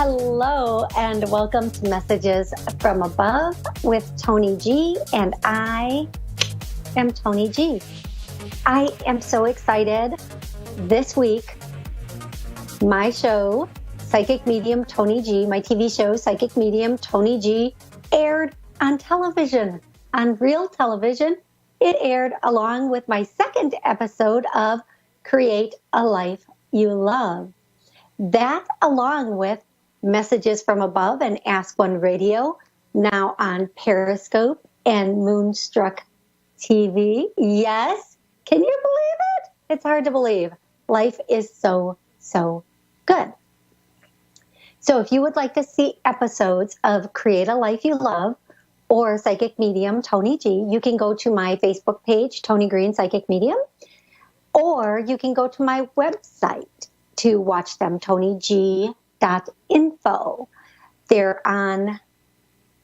Hello, and welcome to Messages from Above with Toni G, and I am Toni G. I am so excited. This week, my show, Psychic Medium Toni G, my TV show, Psychic Medium Toni G, aired on television, on real television. It aired along with my second episode of Create a Life You Love. That, along with Messages from Above and Ask One Radio, now on Periscope and Moonstruck TV. Yes, can you believe it? It's hard to believe. Life is so, so good. So if you would like to see episodes of Create a Life You Love or Psychic Medium Toni G, you can go to my Facebook page, Toni Greene Psychic Medium, or you can go to my website to watch them, ToniG.info. They're on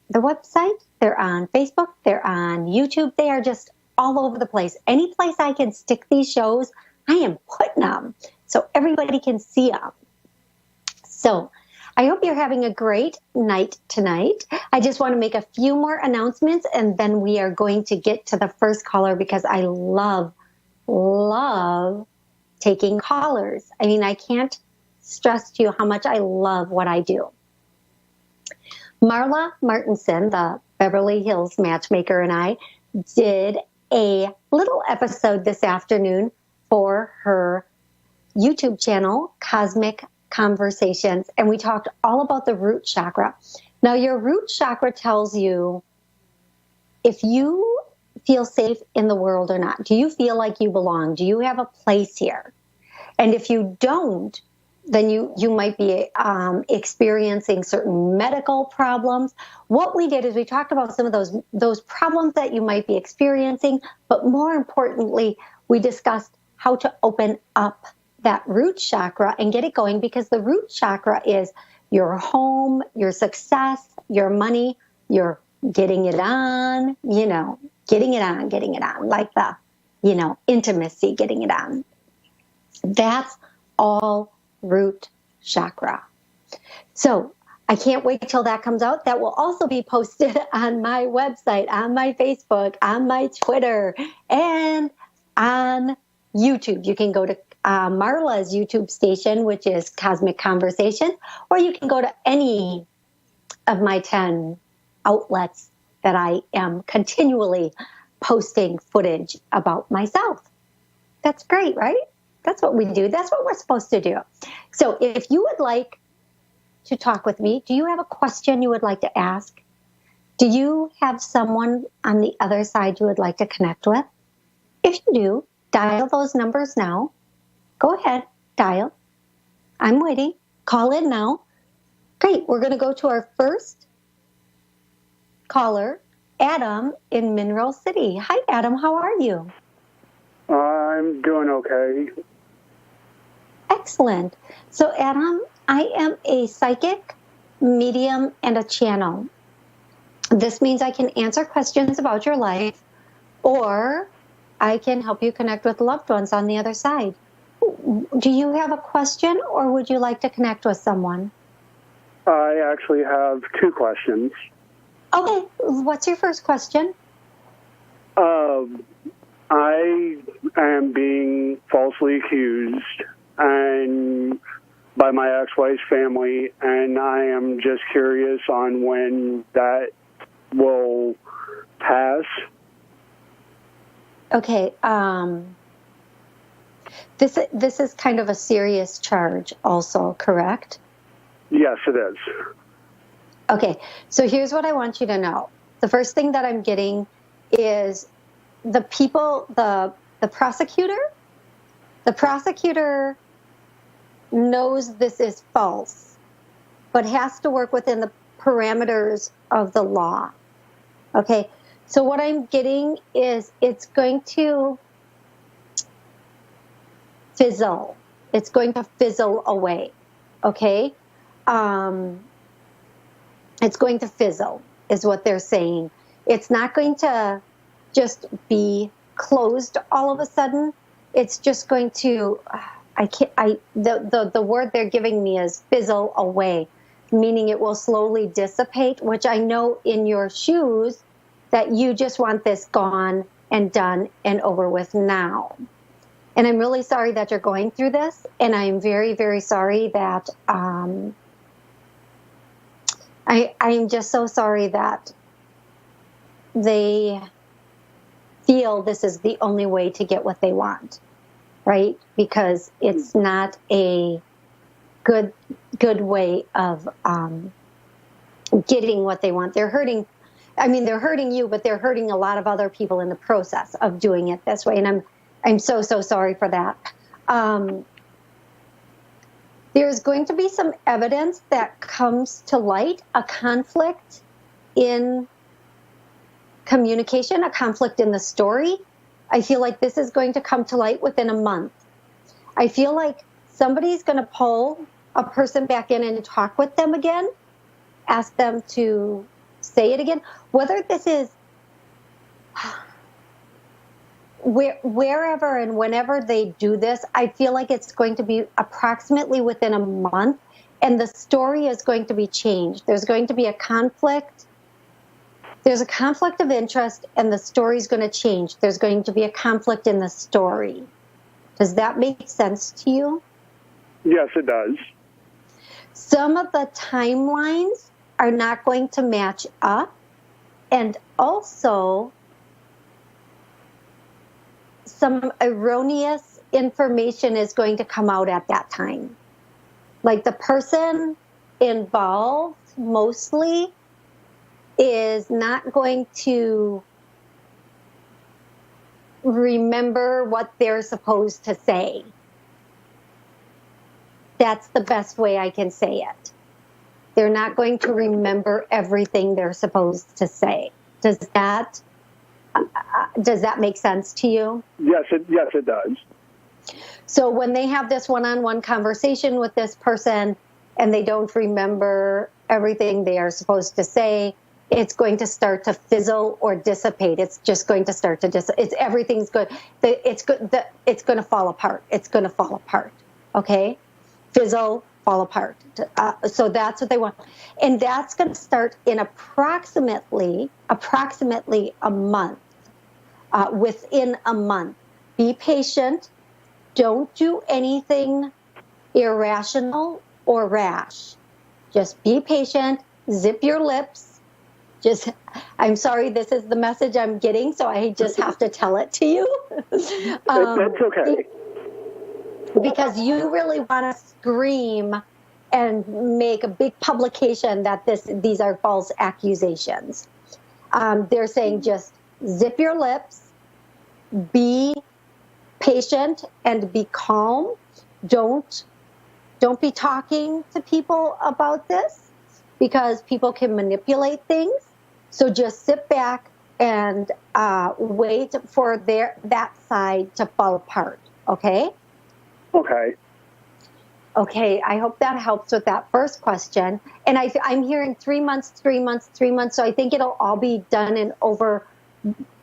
the website, they're on Facebook, they're on YouTube. They are just all over the place. Any place I can stick these shows, I am putting them so everybody can see them. So I hope you're having a great night tonight. I just want to make a few more announcements, and then we are going to get to the first caller because I love taking callers. I mean, I can't stress to you how much I love what I do. Marla Martinson, the Beverly Hills matchmaker, and I did a little episode this afternoon for her YouTube channel, Cosmic Conversations, and we talked all about the root chakra. Now, your root chakra tells you if you feel safe in the world or not. Do you feel like you belong? Do you have a place here? And if you don't, then you might be experiencing certain medical problems. What we did is we talked about some of those problems that you might be experiencing, but more importantly, we discussed how to open up that root chakra and get it going, because the root chakra is your home, your success, your money, your getting it on, getting it on, like the, intimacy, getting it on. That's all root chakra. So I can't wait till that comes out. That will also be posted on my website, on my Facebook, on my Twitter, and on YouTube. You can go to Marla's YouTube station, which is Cosmic Conversation, or you can go to any of my 10 outlets that I am continually posting footage about myself. That's great, right? That's what we do. That's what we're supposed to do. So if you would like to talk with me, do you have a question you would like to ask? Do you have someone on the other side you would like to connect with? If you do, dial those numbers now. Go ahead, dial. I'm waiting. Call in now. Great. We're going to go to our first caller, Adam in Mineral City. Hi, Adam. How are you? I'm doing okay. Excellent. So, Adam, I am a psychic, medium, and a channel. This means I can answer questions about your life, or I can help you connect with loved ones on the other side. Do you have a question, or would you like to connect with someone? I actually have two questions. Okay. What's your first question? I am being falsely accused and by my ex-wife's family, and I am just curious on when that will pass. Okay. This is kind of a serious charge also, correct? Yes, it is. Okay. So here's what I want you to know. The first thing that I'm getting is the people, the prosecutor knows this is false, but has to work within the parameters of the law. Okay. So what I'm getting is it's going to fizzle. It's going to fizzle away. Okay. It's going to fizzle is what they're saying. It's not going to just be closed all of a sudden. It's just going to, the word they're giving me is fizzle away. meaning it will slowly dissipate, which I know in your shoes that you just want this gone and done and over with now. And I'm really sorry that you're going through this. And I'm very, very sorry that I'm just so sorry that they feel this is the only way to get what they want, right? Because it's not a good way of getting what they want. They're hurting. I mean, they're hurting you, but they're hurting a lot of other people in the process of doing it this way. And I'm so sorry for that. There's going to be some evidence that comes to light, a conflict in communication, a conflict in the story. I feel like this is going to come to light within a month. I feel like somebody's going to pull a person back in and talk with them again, ask them to say it again. Whether this is wherever and whenever they do this, I feel like it's going to be approximately within a month, and the story is going to be changed. There's going to be a conflict. There's a conflict of interest, and the story is going to change. There's going to be a conflict in the story. Does that make sense to you? Yes, it does. Some of the timelines are not going to match up, and also some erroneous information is going to come out at that time. Like the person involved mostly is not going to remember what they're supposed to say. That's the best way I can say it. They're not going to remember everything they're supposed to say. Does that make sense to you? Yes, it does. So when they have this one-on-one conversation with this person and they don't remember everything they are supposed to say, it's going to start to fizzle or dissipate. It's just going to start to dissipate. Everything's good. It's good. It's going to fall apart. It's going to fall apart. Okay? Fizzle, fall apart. So that's what they want. And that's going to start in approximately a month. Within a month. Be patient. Don't do anything irrational or rash. Just be patient. Zip your lips. I'm sorry, this is the message I'm getting, so I just have to tell it to you. That's okay. Because you really want to scream and make a big publication that these are false accusations. They're saying just zip your lips, be patient, and be calm. Don't be talking to people about this because people can manipulate things. So just sit back and wait for that side to fall apart. Okay? Okay. Okay, I hope that helps with that first question. And I'm hearing 3 months. So I think it'll all be done and over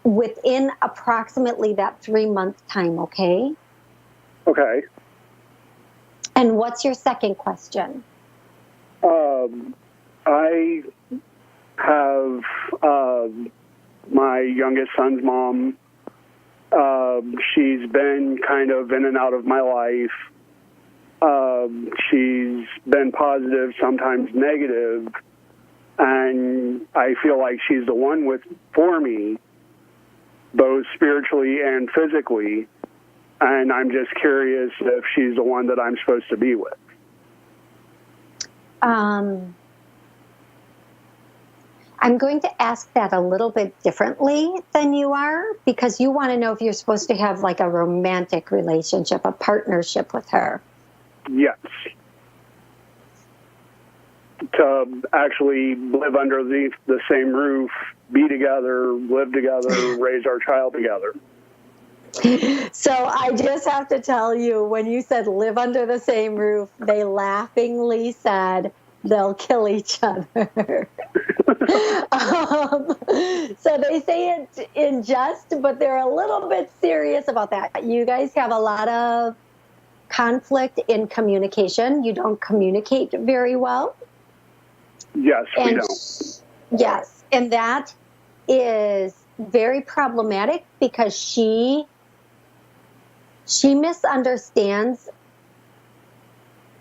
within approximately that 3-month time, okay? Okay. And what's your second question? I have my youngest son's mom. She's been kind of in and out of my life. She's been positive, sometimes negative, and I feel like she's the one for me, both spiritually and physically, and I'm just curious if she's the one that I'm supposed to be with. I'm going to ask that a little bit differently than you are, because you want to know if you're supposed to have like a romantic relationship, a partnership with her. Yes. To actually live under the same roof, be together, live together, raise our child together. So I just have to tell you, when you said live under the same roof, they laughingly said they'll kill each other. So they say it in jest, but they're a little bit serious about that. You guys have a lot of conflict in communication. You don't communicate very well. Yes, we And don't. yes, and that is very problematic because she misunderstands.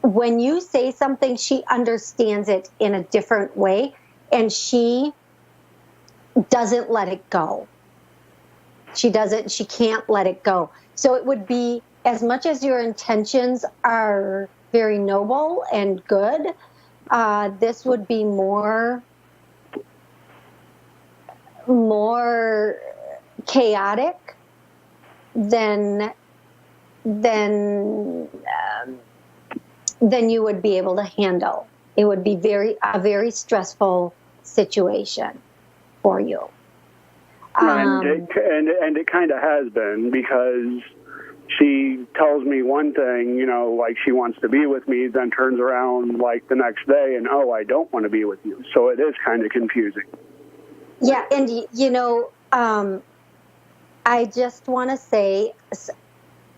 When you say something, she understands it in a different way, and she doesn't let it go. She can't let it go. So it would be, as much as your intentions are very noble and good, this would be more chaotic than than you would be able to handle. It would be a very stressful situation for you. And it kind of has been, because she tells me one thing, you know, like she wants to be with me, then turns around like the next day and, oh, I don't want to be with you. So it is kind of confusing. Yeah, and you know, I just want to say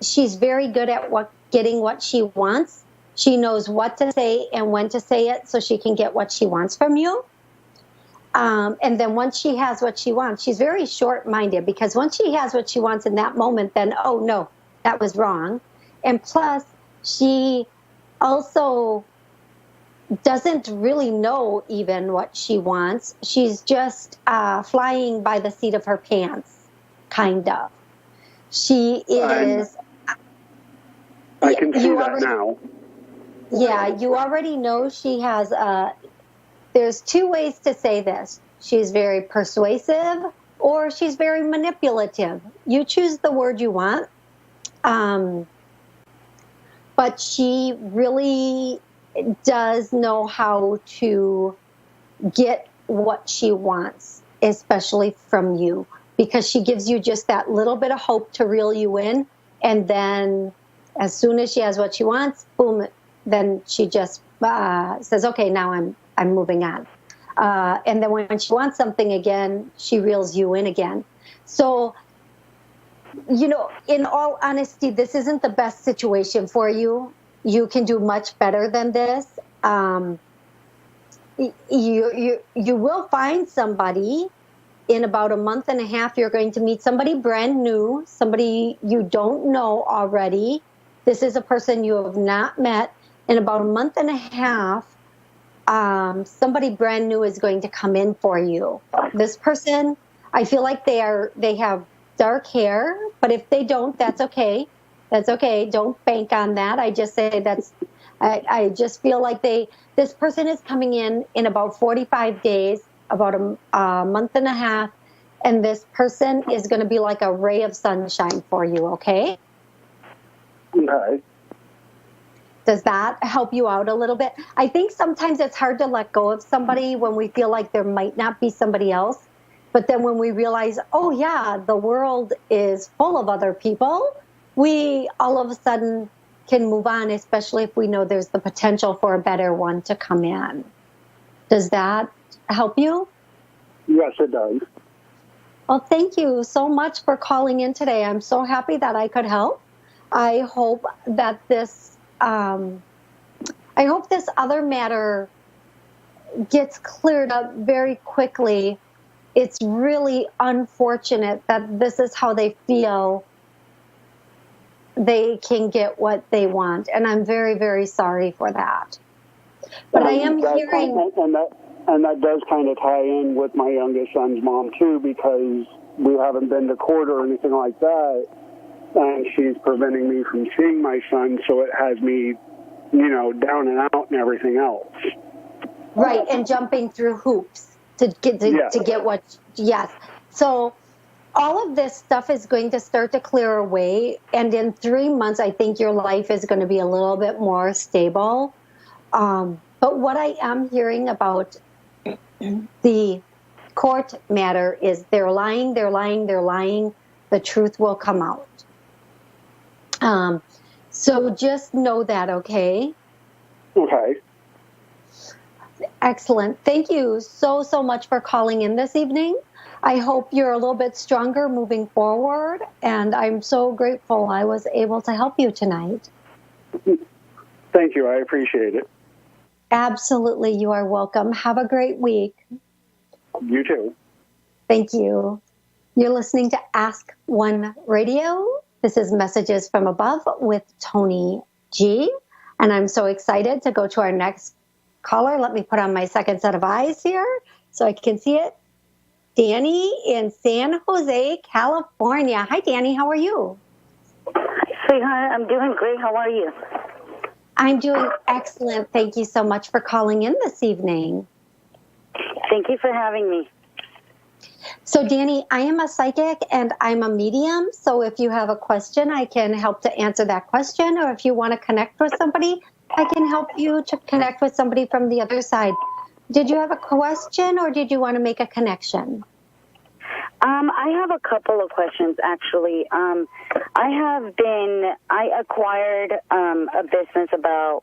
she's very good at getting what she wants. She knows what to say and when to say it so she can get what she wants from you. And then once she has what she wants, she's very short-minded, because once she has what she wants in that moment, then, oh no, that was wrong. And plus, she also doesn't really know even what she wants. She's just flying by the seat of her pants, kind of. She is. I can see that now. Yeah, you already know she has there's two ways to say this. She's very persuasive, or she's very manipulative. You choose the word you want. But she really does know how to get what she wants, especially from you, because she gives you just that little bit of hope to reel you in. And then as soon as she has what she wants, boom, then she just says, okay, now I'm moving on. And then when she wants something again, she reels you in again. So, you know, in all honesty, this isn't the best situation for you. You can do much better than this. You will find somebody in about a month and a half. You're going to meet somebody brand new, somebody you don't know already. This is a person you have not met. In about a month and a half, somebody brand new is going to come in for you. This person, I feel like they have dark hair, but if they don't, that's okay. That's okay. Don't bank on that. I just say I just feel like this person is coming in about 45 days, about a month and a half, and this person is going to be like a ray of sunshine for you, okay? Okay. Does that help you out a little bit? I think sometimes it's hard to let go of somebody when we feel like there might not be somebody else. But then when we realize, oh yeah, the world is full of other people, we all of a sudden can move on, especially if we know there's the potential for a better one to come in. Does that help you? Yes, it does. Well, thank you so much for calling in today. I'm so happy that I could help. I hope that this other matter gets cleared up very quickly. It's really unfortunate that this is how they feel they can get what they want. And I'm very, very sorry for that. But I am hearing... And that does kind of tie in with my youngest son's mom, too, because we haven't been to court or anything like that. And she's preventing me from seeing my son, so it has me, you know, down and out and everything else. Right, and jumping through hoops to get what... Yes. So all of this stuff is going to start to clear away, and in 3 months, I think your life is going to be a little bit more stable. But what I am hearing about the court matter is they're lying. The truth will come out. So just know that, okay? Okay. Excellent. Thank you so much for calling in this evening. I hope you're a little bit stronger moving forward, and I'm so grateful I was able to help you tonight. Thank you. I appreciate it. Absolutely. You are welcome. Have a great week. You too. Thank you. You're listening to Ask One Radio. This is Messages from Above with Toni G. And I'm so excited to go to our next caller. Let me put on my second set of eyes here so I can see it. Danny in San Jose, California. Hi, Danny. How are you? Hi, sweetheart. I'm doing great. How are you? I'm doing excellent. Thank you so much for calling in this evening. Thank you for having me. So, Danny, I am a psychic and I'm a medium. So if you have a question, I can help to answer that question. Or if you want to connect with somebody, I can help you to connect with somebody from the other side. Did you have a question or did you want to make a connection? I have a couple of questions, actually. I acquired a business about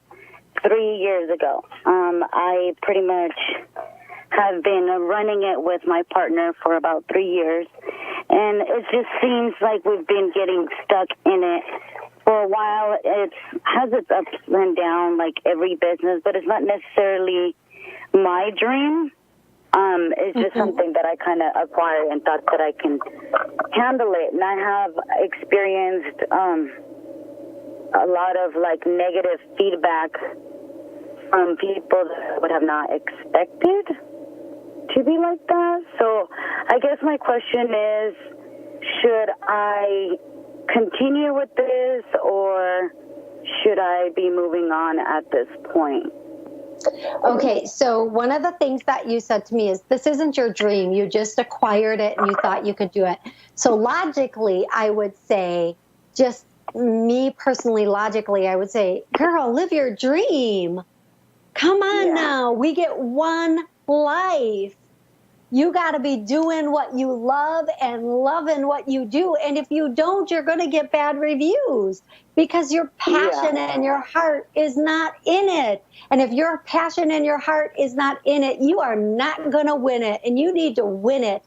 3 years ago. I pretty much have been running it with my partner for about 3 years, and it just seems like we've been getting stuck in it for a while. It has its ups and downs like every business, but it's not necessarily my dream. It's just something that I kind of acquired and thought that I can handle it. And I have experienced a lot of like negative feedback from people that I would have not expected to be like that. So I guess my question is, should I continue with this or should I be moving on at this point? Okay, so one of the things that you said to me is this isn't your dream. You just acquired it and you thought you could do it. So logically, I would say, just me personally, logically, I would say, girl, live your dream. Come on now. We get one life. You got to be doing what you love and loving what you do. And if you don't, you're going to get bad reviews because your passion and your heart is not in it. And if your passion and your heart is not in it, you are not going to win it. And you need to win it.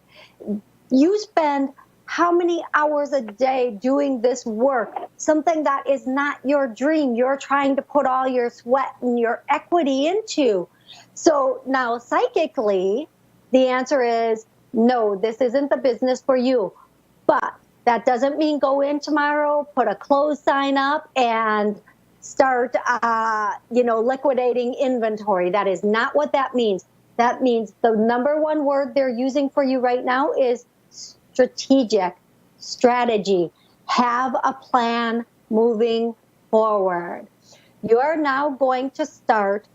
You spend how many hours a day doing this work, something that is not your dream, you're trying to put all your sweat and your equity into. So now psychically, the answer is no, this isn't the business for you. But that doesn't mean go in tomorrow, put a close sign up and start, liquidating inventory. That is not what that means. That means the number one word they're using for you right now is strategy. Have a plan moving forward. You're now going to start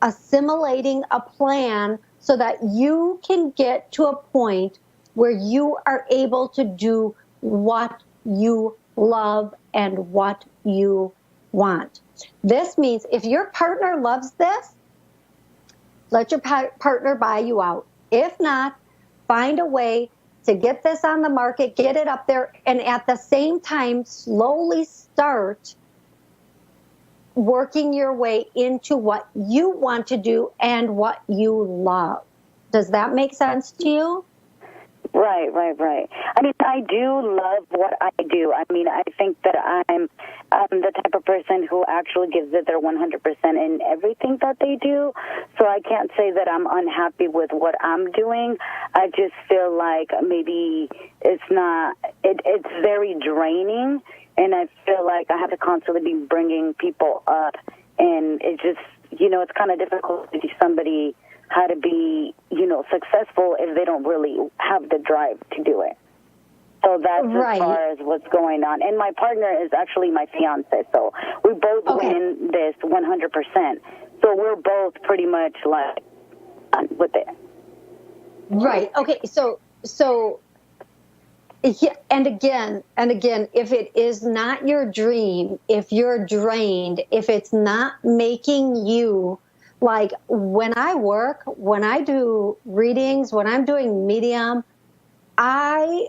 assimilating a plan so that you can get to a point where you are able to do what you love and what you want. This means if your partner loves this, let your partner buy you out. If not, find a way to get this on the market, get it up there, and at the same time, slowly start working your way into what you want to do and what you love. Does that make sense to you? Right. I mean, I do love what I do. I mean, I think that I'm the type of person who actually gives it their 100% in everything that they do. So I can't say that I'm unhappy with what I'm doing. I just feel like maybe it's very draining. And I feel like I have to constantly be bringing people up. And it just, it's kind of difficult to teach somebody how to be, successful if they don't really have the drive to do it. So that's as far as what's going on. And my partner is actually my fiance. So we both win this 100%. So we're both pretty much like with it. Right. Okay. So, and again, if it is not your dream, if you're drained, if it's not making you, like when I work, when I do readings, when I'm doing medium, I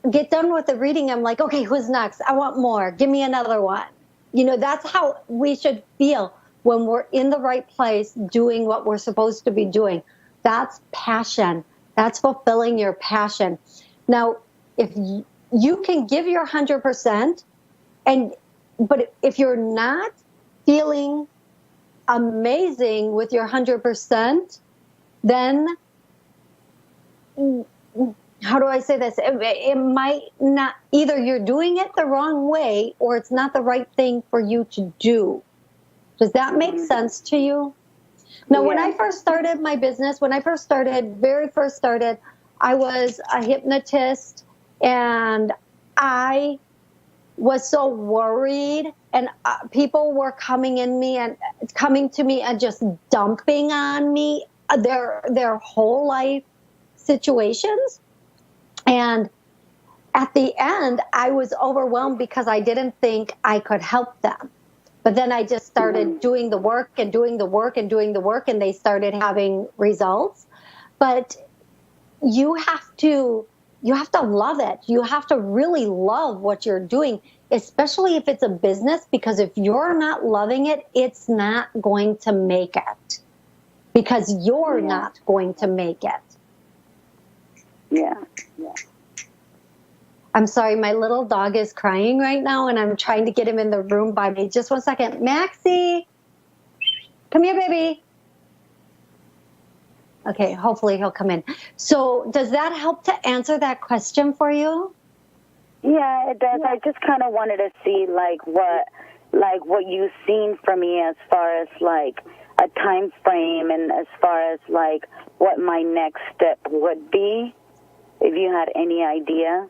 get done with the reading. I'm like, okay, who's next? I want more. Give me another one. That's how we should feel when we're in the right place doing what we're supposed to be doing. That's passion. That's fulfilling your passion. Now, if you can give your 100%, but if you're not feeling amazing with your 100%, then how do I say this? It might not, either you're doing it the wrong way or it's not the right thing for you to do. Does that make sense to you? Now, when I first started my business, very first started, I was a hypnotist, and I was so worried, and people were coming to me and just dumping on me their whole life situations. And at the end, I was overwhelmed because I didn't think I could help them. But then I just started doing the work and doing the work and doing the work, and they started having results. But you have to love it. You have to really love what you're doing, especially if it's a business, because if you're not loving it, it's not going to make it, because you're not going to make it. Yeah. I'm sorry, my little dog is crying right now, and I'm trying to get him in the room by me. Just one second. Maxie, come here, baby. Okay, hopefully he'll come in. So does that help to answer that question for you? Yeah, it does. I just kind of wanted to see what you've seen for me as far as like a time frame, and as far as like what my next step would be, if you had any idea.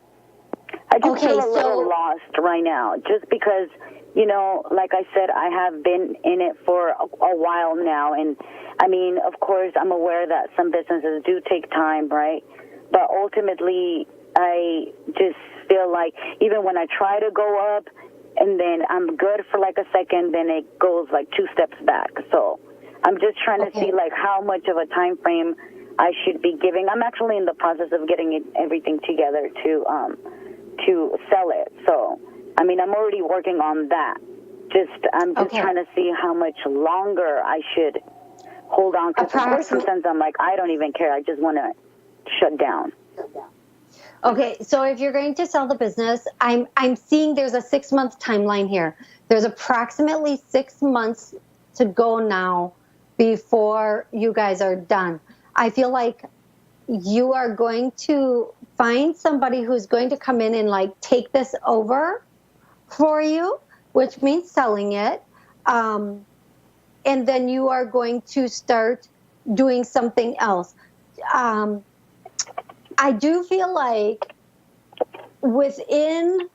I just feel a little lost right now, just because, you know, like I said, I have been in it for a while now. And, I mean, of course, I'm aware that some businesses do take time, right? But ultimately, I just feel like even when I try to go up and then I'm good for like a second, then it goes like 2 steps back. So I'm just trying to see like how much of a time frame I should be giving. I'm actually in the process of getting everything together to sell it. So, I mean, I'm already working on that. I'm just trying to see how much longer I should hold on. Because of course, sometimes I'm like, I don't even care. I just want to shut down. Okay, so if you're going to sell the business, I'm seeing there's a 6-month timeline here. There's approximately 6 months to go now before you guys are done. I feel like you are going to find somebody who's going to come in and like take this over for you, which means selling it. And then you are going to start doing something else. I do feel like within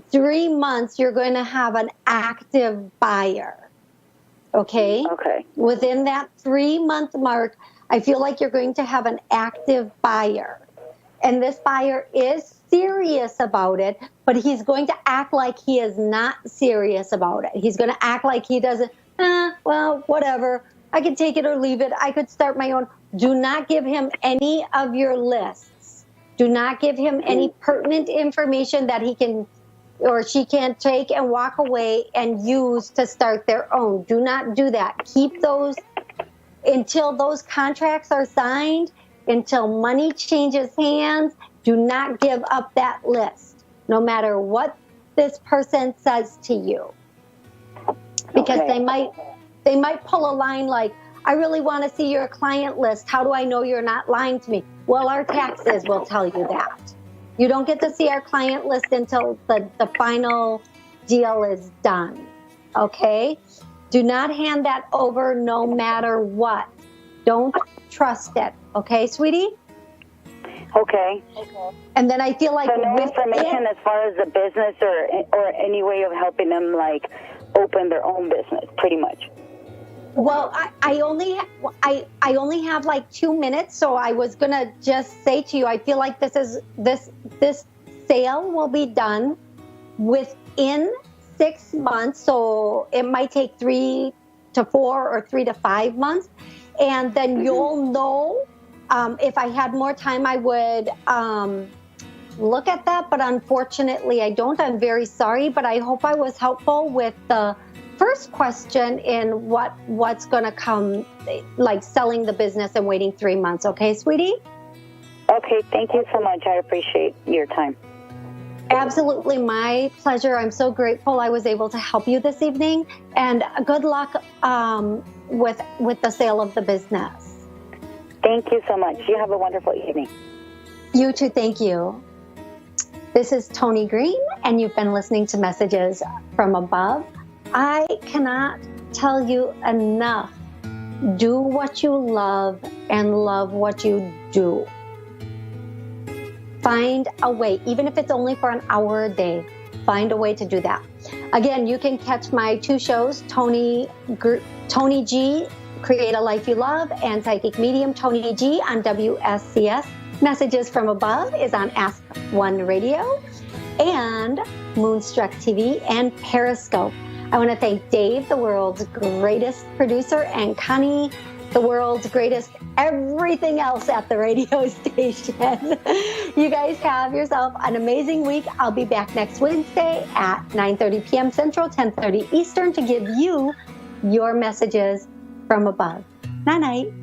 3 months, you're going to have an active buyer. Okay? Okay. Within that 3-month mark, I feel like you're going to have an active buyer. And this buyer is serious about it, but he's going to act like he is not serious about it. He's going to act like he doesn't, well, whatever. I could take it or leave it. I could start my own. Do not give him any of your lists. Do not give him any pertinent information that he can or she can take and walk away and use to start their own. Do not do that. Keep those until those contracts are signed, until money changes hands. Do not give up that list, no matter what this person says to you. Because they might pull a line like, I really want to see your client list. How do I know you're not lying to me? Well, our taxes will tell you that. You don't get to see our client list until the final deal is done, okay? Do not hand that over no matter what. Don't trust it, okay, sweetie? Okay. And then I feel like... So no information as far as the business or any way of helping them, like, open their own business, pretty much. Well, I only have like 2 minutes, so I was gonna just say to you, I feel like this sale will be done within 6 months. So it might take 3 to 4 or 3 to 5 months, and then you'll know. If I had more time, I would look at that, but unfortunately, I don't. I'm very sorry, but I hope I was helpful with the first question in what's going to come, like selling the business and waiting 3 months. Okay, sweetie? Okay, thank you so much. I appreciate your time. Absolutely, my pleasure. I'm so grateful I was able to help you this evening, and good luck with the sale of the business. Thank you so much. You have a wonderful evening. You too. Thank you. This is Toni Greene, and you've been listening to Messages from Above. I cannot tell you enough. Do what you love and love what you do. Find a way, even if it's only for an hour a day, find a way to do that. Again, you can catch my 2 shows, Toni G, Create a Life You Love, and Psychic Medium Toni G on WSCS. Messages from Above is on Ask One Radio and Moonstruck TV and Periscope. I want to thank Dave, the world's greatest producer, and Connie, the world's greatest everything else at the radio station. You guys have yourself an amazing week. I'll be back next Wednesday at 9:30 p.m. Central, 10:30 Eastern to give you your messages from above. Night-night.